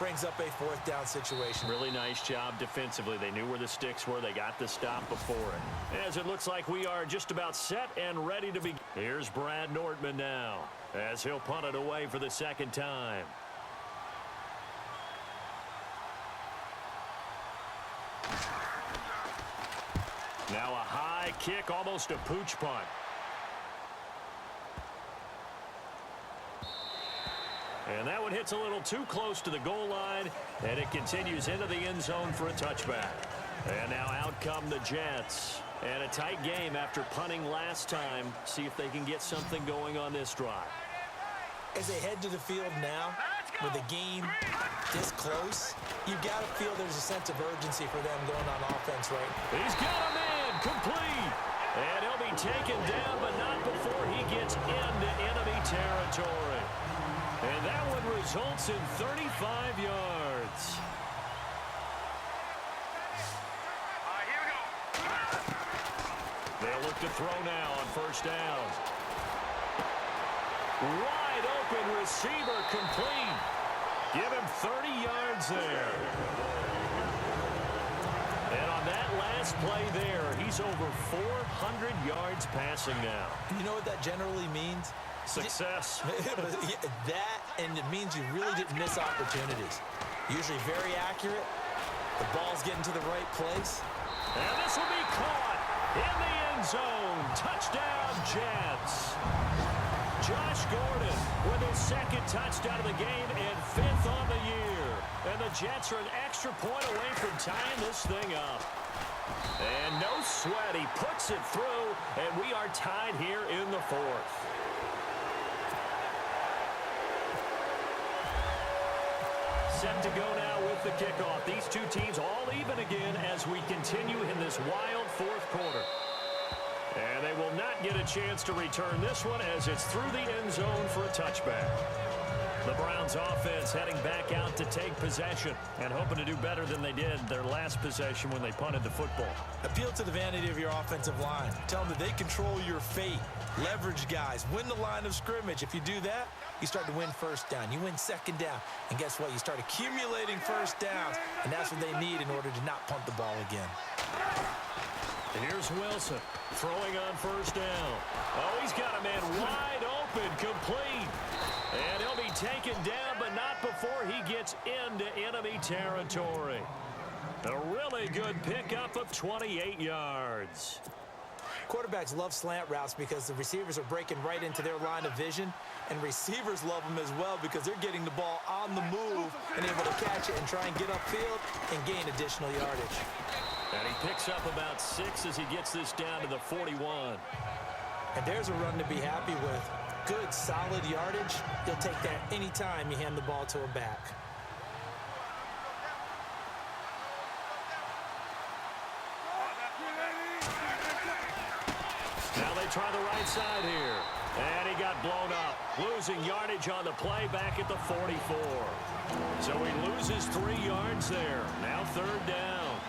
brings up a 4th down situation. Really nice job defensively. They knew where the sticks were. They got the stop before it. As it looks like we are just about set and ready to begin. Here's Brad Nortman now, as he'll punt it away for the 2nd time. Now a high kick, almost a pooch punt. And that one hits a little too close to the goal line, and it continues into the end zone for a touchback. And now out come the Jets. And a tight game after punting last time. See if they can get something going on this drive. As they head to the field now, with the game this close, you've got to feel there's a sense of urgency for them going on offense right now. He's got a man complete. And he'll be taken down, but not before he gets into enemy territory. And that one results in 35 yards. Here we go. They'll look to throw now on first down. Wide open receiver complete. Give him 30 yards there. And on that last play there, he's over 400 yards passing now. You know what that generally means? Success. That, and it means you really didn't miss opportunities. Usually very accurate. The ball's getting to the right place. And this will be caught in the end zone. Touchdown, Jets. Josh Gordon with his 2nd touchdown of the game and 5th on the year. And the Jets are an extra point away from tying this thing up. And no sweat, he puts it through, and we are tied here in the 4th. Set to go now with the kickoff. These two teams all even again as we continue in this wild 4th quarter. And they will not get a chance to return this one as it's through the end zone for a touchback. The Browns offense heading back out to take possession and hoping to do better than they did their last possession when they punted the football. Appeal to the vanity of your offensive line. Tell them that they control your fate. Leverage guys. Win the line of scrimmage. If you do that, you start to win first down. You win second down. And guess what? You start accumulating first downs. And that's what they need in order to not punt the ball again. Here's Wilson throwing on first down. Oh, he's got a man wide open, complete. And he'll be taken down, but not before he gets into enemy territory. A really good pickup of 28 yards. Quarterbacks love slant routes because the receivers are breaking right into their line of vision, and receivers love them as well because they're getting the ball on the move and able to catch it and try and get upfield and gain additional yardage. And he picks up about 6 as he gets this down to the 41. And there's a run to be happy with. Good, solid yardage. He'll take that anytime you hand the ball to a back. Now they try the right side here. And he got blown up. Losing yardage on the play back at the 44. So he loses 3 yards there. Now third down.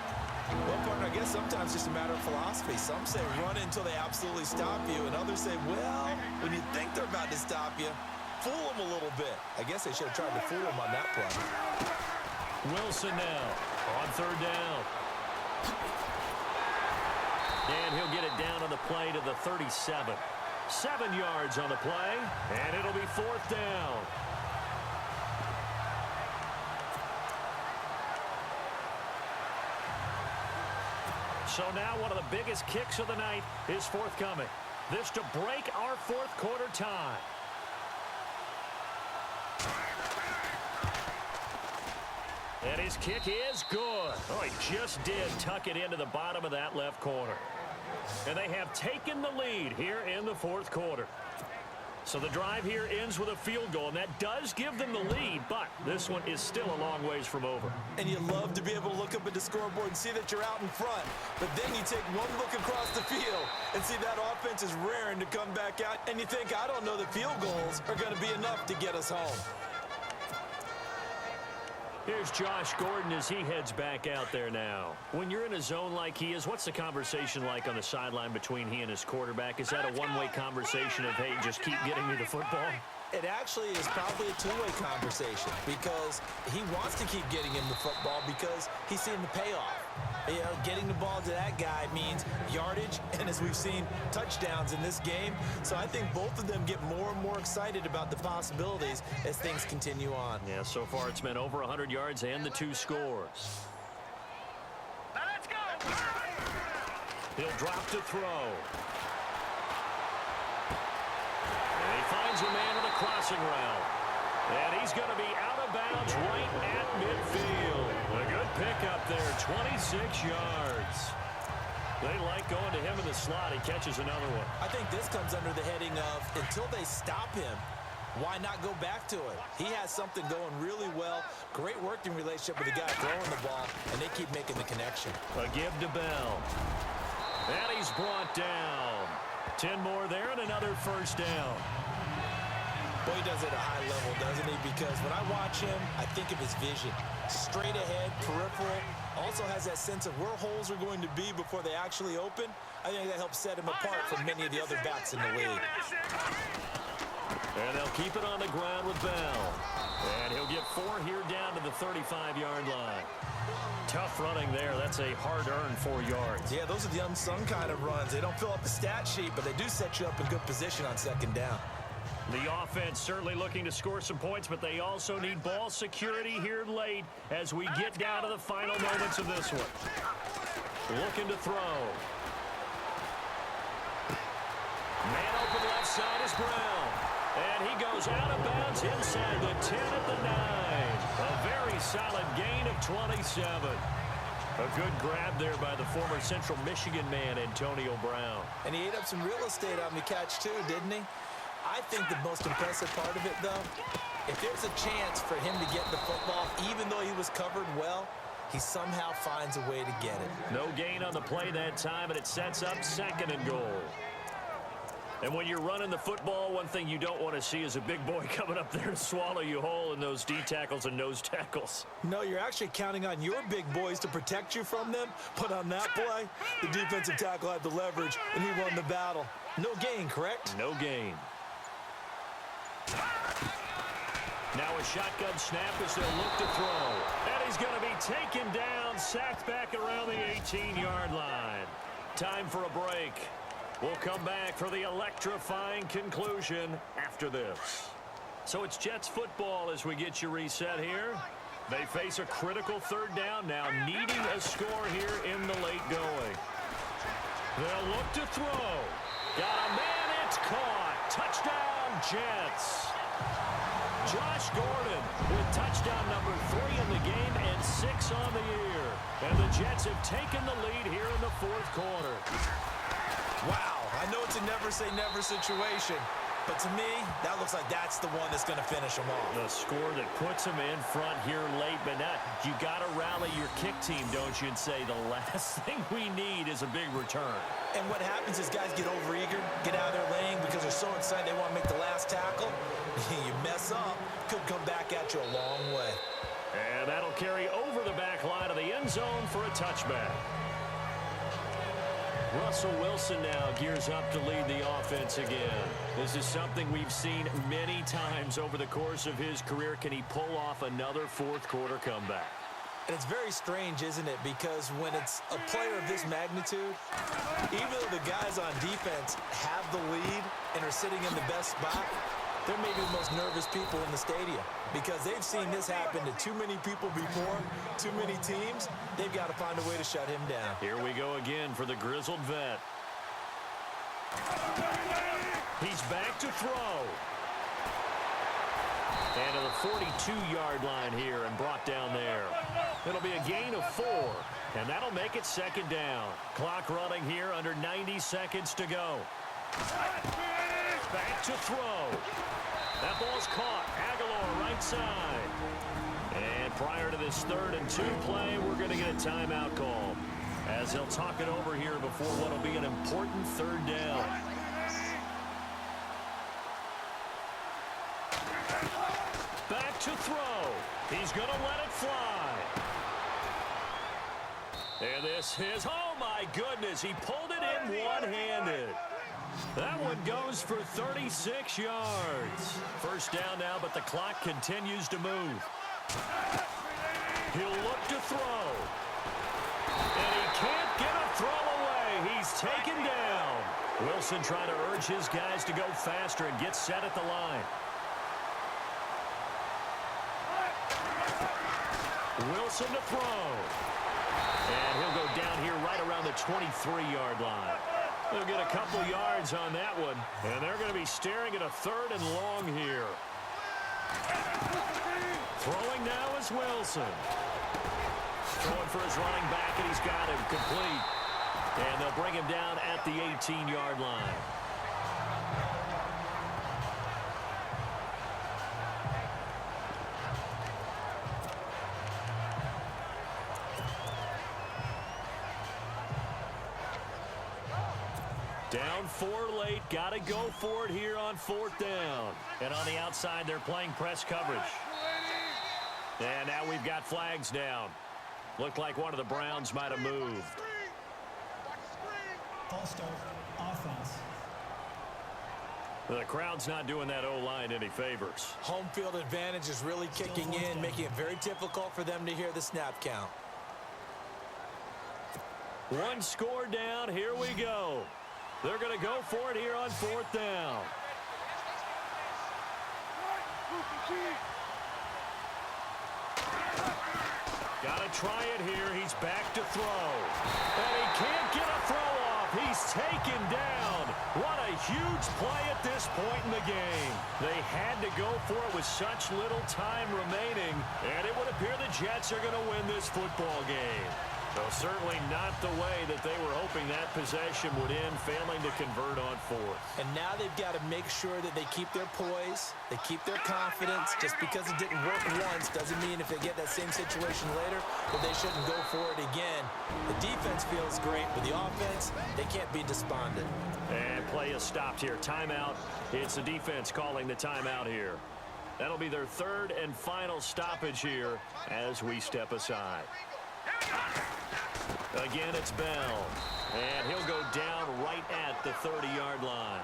Well, partner, I guess sometimes it's just a matter of philosophy. Some say run until they absolutely stop you, and others say, well, when you think they're about to stop you, fool them a little bit. I guess they should have tried to fool them on that play. Wilson now on third down. And he'll get it down on the play to the 37. 7 yards on the play, and it'll be fourth down. So now one of the biggest kicks of the night is forthcoming. This to break our fourth quarter tie. And his kick is good. Oh, he just did tuck it into the bottom of that left corner. And they have taken the lead here in the fourth quarter. So the drive here ends with a field goal, and that does give them the lead, but this one is still a long ways from over. And you love to be able to look up at the scoreboard and see that you're out in front, but then you take one look across the field and see that offense is raring to come back out, and you think, I don't know that field goals are going to be enough to get us home. Here's Josh Gordon as he heads back out there now. When you're in a zone like he is, what's the conversation like on the sideline between he and his quarterback? Is that a one-way conversation of, hey, just keep getting me the football? It actually is probably a two-way conversation because he wants to keep getting him the football because he's seeing the payoff. You know, getting the ball to that guy means yardage, and as we've seen, touchdowns in this game. So I think both of them get more and more excited about the possibilities as things continue on. Yeah, so far it's been over 100 yards and the 2 scores. Now let's go! He'll drop to throw. And he finds a man in the crossing route. And he's going to be out of bounds right at midfield. A good pickup there, 26 yards. They like going to him in the slot. He catches another one. I think this comes under the heading of until they stop him, why not go back to it? He has something going really well. Great working relationship with the guy throwing the ball, and they keep making the connection. A give to Bell. And he's brought down. 10 more there and another first down. Boy, he does it at a high level, doesn't he? Because when I watch him, I think of his vision. Straight ahead, peripheral. Also has that sense of where holes are going to be before they actually open. I think that helps set him apart from many of the other backs in the league. And they'll keep it on the ground with Bell. And he'll get 4 here down to the 35-yard line. Tough running there. That's a hard-earned 4 yards. Yeah, those are the unsung kind of runs. They don't fill up the stat sheet, but they do set you up in good position on second down. The offense certainly looking to score some points, but they also need ball security here late as we get down to the final moments of this one. Looking to throw. Man open left side is Brown. And he goes out of bounds inside the 10 at the 9. A very solid gain of 27. A good grab there by the former Central Michigan man, Antonio Brown. And he ate up some real estate on the catch, too, didn't he? I think the most impressive part of it, though, if there's a chance for him to get the football, even though he was covered well, he somehow finds a way to get it. No gain on the play that time, and it sets up 2nd and goal. And when you're running the football, one thing you don't want to see is a big boy coming up there to swallow you whole in those D tackles and nose tackles. No, you're actually counting on your big boys to protect you from them. But on that play, the defensive tackle had the leverage, and he won the battle. No gain, correct? No gain. Now a shotgun snap as they'll look to throw. And he's going to be taken down, sacked back around the 18-yard line. Time for a break. We'll come back for the electrifying conclusion after this. So it's Jets football as we get you reset here. They face a critical 3rd down now, needing a score here in the late going. They'll look to throw. Got a man, it's caught. Touchdown, Jets. Josh Gordon with touchdown number 3 in the game and 6 on the year. And the Jets have taken the lead here in the 4th quarter. Wow, I know it's a never-say-never situation, but to me, that looks like that's the one that's going to finish them off. The score that puts them in front here late, but now you got to rally your kick team, don't you, and say the last thing we need is a big return. And what happens is guys get overeager, get out of their lane because they're so excited they want to make the last tackle. You mess up, could come back at you a long way. And that'll carry over the back line of the end zone for a touchback. Russell Wilson now gears up to lead the offense again. This is something we've seen many times over the course of his career. Can he pull off another 4th quarter comeback? And it's very strange, isn't it? Because when it's a player of this magnitude, even though the guys on defense have the lead and are sitting in the best spot, they're maybe the most nervous people in the stadium because they've seen this happen to too many people before, too many teams. They've got to find a way to shut him down. Here we go again for the grizzled vet. He's back to throw. And to the 42-yard line here and brought down there. It'll be a gain of 4, and that'll make it 2nd down. Clock running here under 90 seconds to go. Back to throw. That ball's caught. Aguilar right side. And prior to this 3rd and 2 play, we're going to get a timeout call as they'll talk it over here before what will be an important 3rd down. Back to throw. He's going to let it fly. And this is, oh my goodness, he pulled it in one-handed. That one goes for 36 yards. 1st down now, but the clock continues to move. He'll look to throw. And he can't get a throw away. He's taken down. Wilson trying to urge his guys to go faster and get set at the line. Wilson to throw. And he'll go down here right around the 23-yard line. They'll get a couple yards on that one. And they're going to be staring at a 3rd and long here. Throwing now is Wilson. Throwing for his running back, and he's got him complete. And they'll bring him down at the 18-yard line. Down 4 late, got to go for it here on 4th down. And on the outside, they're playing press coverage. And now we've got flags down. Looked like one of the Browns might have moved. False start, offense. The crowd's not doing that O-line any favors. Home field advantage is really kicking in, making it very difficult for them to hear the snap count. 1 score down, here we go. They're going to go for it here on 4th down. Got to try it here. He's back to throw. And he can't get a throw off. He's taken down. What a huge play at this point in the game. They had to go for it with such little time remaining. And it would appear the Jets are going to win this football game. Well, certainly not the way that they were hoping that possession would end, failing to convert on fourth. And now they've got to make sure that they keep their poise, they keep their confidence. Just because it didn't work once doesn't mean if they get that same situation later that they shouldn't go for it again. The defense feels great, but the offense, they can't be despondent. And play is stopped here. Timeout. It's the defense calling the timeout here. That'll be their third and final stoppage here as we step aside. Again, it's Bell. And he'll go down right at the 30-yard line.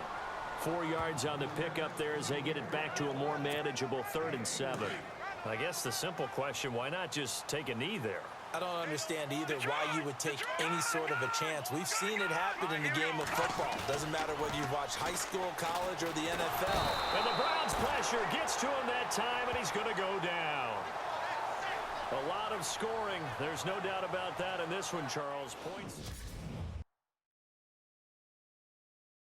4 yards on the pickup there as they get it back to a more manageable 3rd and 7. I guess the simple question, why not just take a knee there? I don't understand either why you would take any sort of a chance. We've seen it happen in the game of football. Doesn't matter whether you watch high school, college, or the NFL. And the Browns' pressure gets to him that time, and he's going to go down. A lot of scoring. There's no doubt about that in this one, Charles. Points.